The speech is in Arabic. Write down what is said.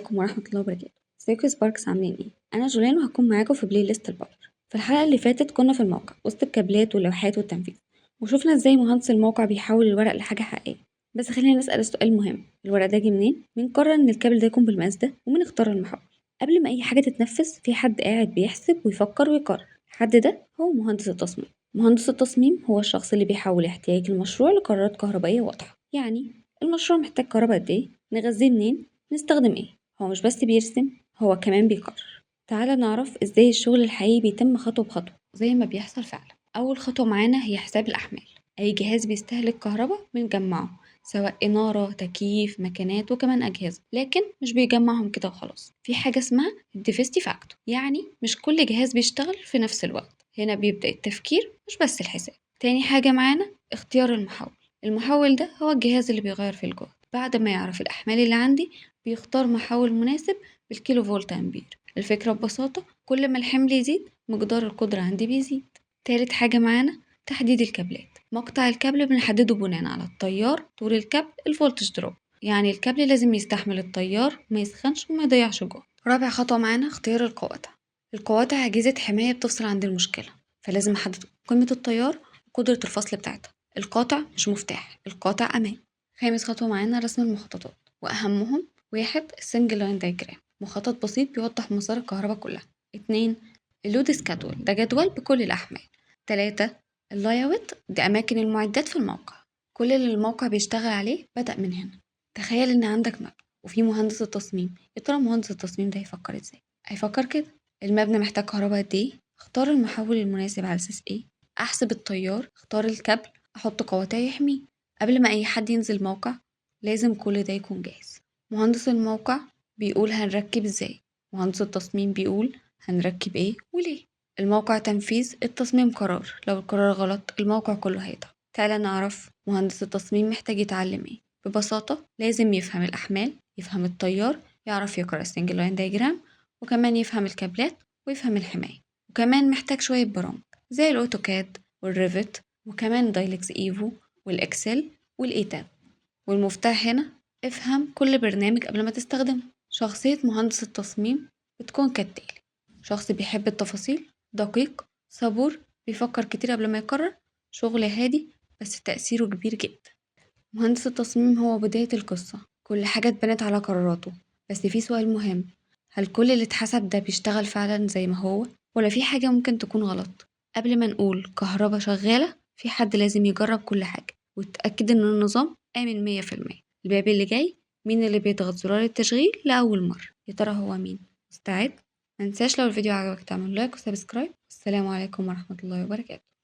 عليكم ورحمة الله وبركاته. ازيكم يا سباركس، عاملين ايه؟ انا جولان وهكون معاكم في بلاي ليست الباور. في الحلقة اللي فاتت كنا في الموقع وسط الكابلات واللوحات والتنفيذ، وشوفنا ازاي مهندس الموقع بيحول الورق لحاجة حقيقية. بس خلينا نسأل السؤال المهم، الورق ده جه منين؟ مين قرر ان الكابل ده يكون بالمقاس ده؟ ومين اختار المحول؟ قبل ما اي حاجة تتنفذ في حد قاعد بيحسب ويفكر ويقرر. الحد ده هو مهندس التصميم. مهندس التصميم هو الشخص اللي بيحول احتياج المشروع لقرارات كهربائية واضحة. يعني المشروع محتاج كهرباء قد ايه؟ نغذيه منين؟ نستخدم ايه؟ هو مش بس بيرسم، هو كمان بيقرر. تعالى نعرف ازاي الشغل الحقيقي بيتم خطوة بخطوة زي ما بيحصل فعلا. أول خطوة معانا هي حساب الأحمال. أي جهاز بيستهلك كهرباء بنجمعه، سواء إنارة، تكييف، مكنات، وكمان أجهزة. لكن مش بيجمعهم كده وخلاص، في حاجة اسمها الديفيستي فاكتور، يعني مش كل جهاز بيشتغل في نفس الوقت. هنا بيبدأ التفكير مش بس الحساب. تاني حاجة معانا اختيار المحول. المحول ده هو الجهاز اللي بيغير في الجهد. بعد ما يعرف الأحمال اللي عندي بيختار محول مناسب بالكيلو فولت أمبير. الفكرة ببساطة، كل ما الحمل يزيد مقدار القدرة عندي بيزيد. تالت حاجة معانا تحديد الكابلات. مقطع الكابل بنحدده بناء على التيار، طول الكابل، الفولتج دروب. يعني الكابل لازم يستحمل التيار، ما يسخنش وما يضيعش جهد. رابع خطوة معانا اختيار القواطع. القواطع أجهزة حماية بتفصل عند المشكلة، فلازم أحدد قيمة التيار وقدرة الفصل بتاعتها. القاطع مش مفتاح، القاطع أمان. خامس خطوة معانا رسم المخططات، وأهمهم: واحد، السنجل لاين دايجرام، مخطط بسيط بيوضح مسار الكهرباء كلها. اتنين، اللود سكادول، ده جدول بكل الأحمال. تلاتة، اللايوت، دي أماكن المعدات في الموقع، كل اللي الموقع بيشتغل عليه بدأ من هنا. تخيل إن عندك مبنى وفي مهندس التصميم، يا ترى مهندس التصميم ده هيفكر ازاي؟ هيفكر كده: المبنى محتاج كهرباء قد ايه؟ اختار المحول المناسب على أساس ايه؟ أحسب التيار، اختار الكابل، أحط قواطع يحميه. قبل ما أي حد ينزل الموقع لازم كل ده يكون جاهز. مهندس الموقع بيقول هنركب ازاي، مهندس التصميم بيقول هنركب ايه وليه. الموقع تنفيذ، التصميم قرار، لو القرار غلط الموقع كله هيتعب. تعالى نعرف مهندس التصميم محتاج يتعلم ايه. ببساطة لازم يفهم الأحمال، يفهم التيار، يعرف يقرأ السنجل لاين دايجرام، وكمان يفهم الكابلات ويفهم الحماية. وكمان محتاج شوية برامج زي الأوتوكاد والريفت، وكمان دايلكس ايفو والإكسل والإيتاب. والمفتاح هنا افهم كل برنامج قبل ما تستخدمه. شخصية مهندس التصميم بتكون كالتالي: شخص بيحب التفاصيل، دقيق، صبور، بيفكر كتير قبل ما يقرر، شغل هادي بس تأثيره كبير جدا. مهندس التصميم هو بداية القصة، كل حاجة اتبنت على قراراته. بس في سؤال مهم: هل كل اللي اتحسب ده بيشتغل فعلا زي ما هو، ولا في حاجة ممكن تكون غلط؟ قبل ما نقول كهربا شغالة، في حد لازم يجرب كل حاجة ويتأكد ان النظام آمن 100%. الباب اللي جاي، مين اللي بيضغط زرار التشغيل لأول مرة؟ يا ترى هو مين؟ مستعد؟ منساش لو الفيديو عجبك تعمل لايك وسبسكرايب. السلام عليكم ورحمة الله وبركاته.